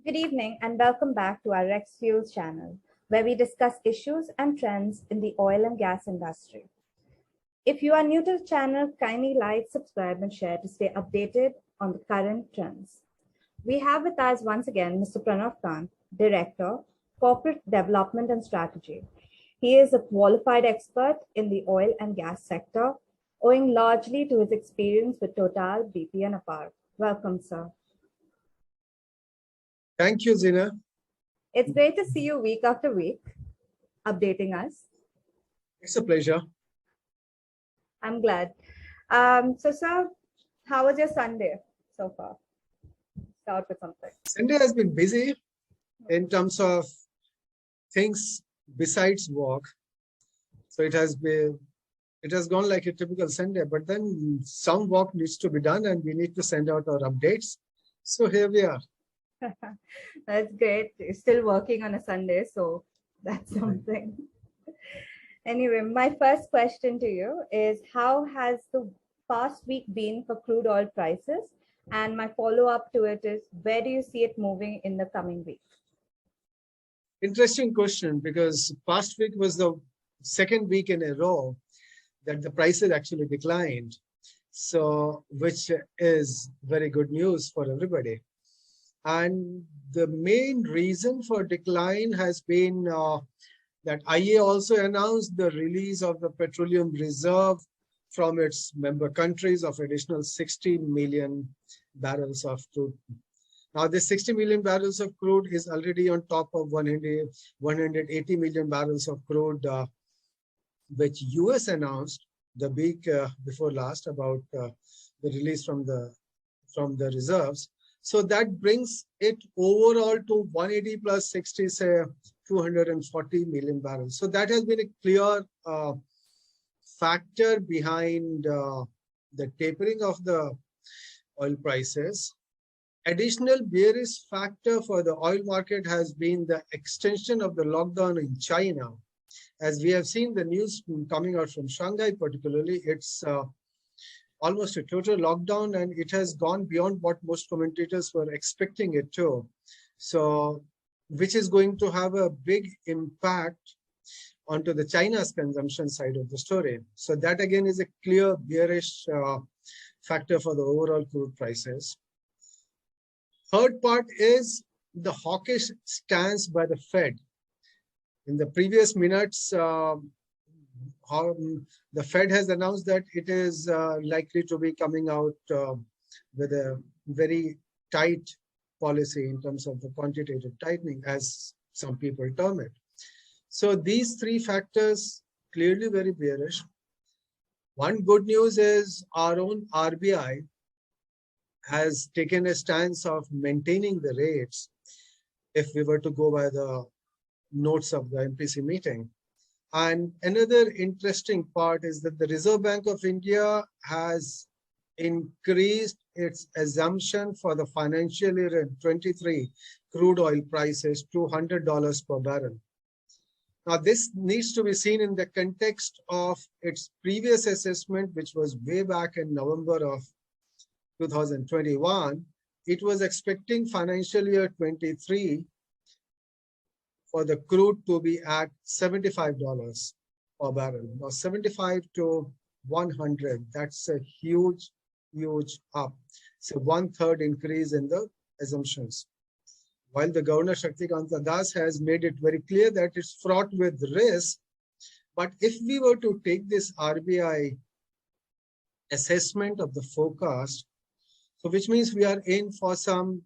Good evening and welcome back to our Rexfuels channel, where we discuss issues and trends in the oil and gas industry. If you are new to the channel, kindly like, subscribe and share to stay updated on the current trends. We have with us once again Mr. Pranav Kanth, Director, Corporate Development and Strategy. He is a qualified expert in the oil and gas sector, owing largely to his experience with Total, BP and Apar. Welcome, sir. Thank you, Zina. It's great to see you week after week, updating us. It's a pleasure. I'm glad. So, sir, how was your Sunday so far? Start with something. Sunday has been busy in terms of things besides work. So it has gone like a typical Sunday, but then some work needs to be done and we need to send out our updates. So here we are. That's great. You're still working on a Sunday, so that's something. Anyway, my first question to you is, how has the past week been for crude oil prices? And my follow-up to it is, where do you see it moving in the coming week? Interesting question, because past week was the second week in a row that the prices actually declined. So, which is very good news for everybody. And the main reason for decline has been that IA also announced the release of the petroleum reserve from its member countries of additional 60 million barrels of crude. Now, this 60 million barrels of crude is already on top of 180 million barrels of crude, which US announced the week before last about the release from the reserves. So that brings it overall to 180 plus 60, say 240 million barrels. So that has been a clear factor behind the tapering of the oil prices. Additional bearish factor for the oil market has been the extension of the lockdown in China. As we have seen the news coming out from Shanghai particularly, it's almost a total lockdown, and it has gone beyond what most commentators were expecting it to. So, which is going to have a big impact onto the China's consumption side of the story. So that again is a clear bearish factor for the overall crude prices. Third part is the hawkish stance by the Fed. In the previous minutes, the Fed has announced that it is likely to be coming out with a very tight policy in terms of the quantitative tightening, as some people term it. So these three factors clearly very bearish. One good news is our own RBI has taken a stance of maintaining the rates if we were to go by the notes of the MPC meeting. And another interesting part is that the Reserve Bank of India has increased its assumption for the financial year in 23 crude oil prices to $100 per barrel. Now, this needs to be seen in the context of its previous assessment, which was way back in November of 2021. It was expecting financial year 23 for the crude to be at $75 per barrel. Now, 75 to 100, that's a huge, huge up. So 1/3 increase in the assumptions. While the Governor Shaktikanta Das has made it very clear that it's fraught with risk, but if we were to take this RBI assessment of the forecast, so which means we are in for some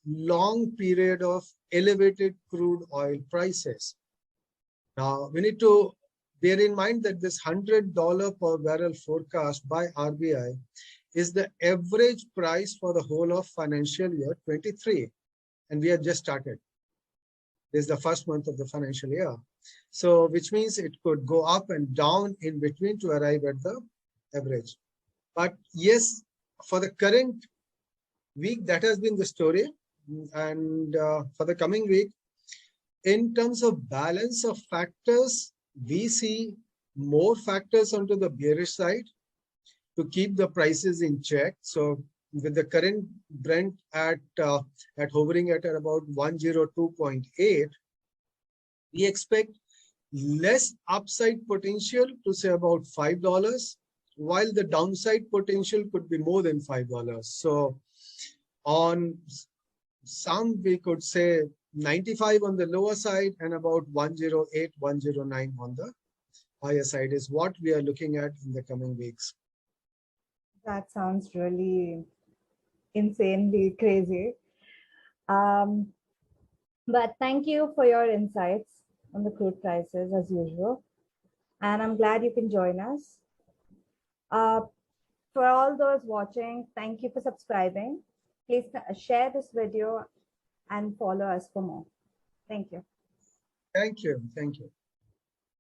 long period of elevated crude oil prices. Now, we need to bear in mind that this $100 per barrel forecast by RBI is the average price for the whole of financial year 23. And we have just started. This is the first month of the financial year. So, which means it could go up and down in between to arrive at the average. But yes, for the current week, that has been the story. And for the coming week, in terms of balance of factors, we see more factors onto the bearish side to keep the prices in check. So with the current Brent at hovering at about 102.8, we expect less upside potential to say about $5, while the downside potential could be more than $5. So on some, we could say 95 on the lower side and about 108, 109 on the higher side is what we are looking at in the coming weeks. That sounds really insanely crazy. Um, but thank you for your insights on the crude prices as usual. And I'm glad you can join us. Uh, for all those watching, thank you for subscribing. Please share this video and follow us for more. Thank you. Thank you. Thank you.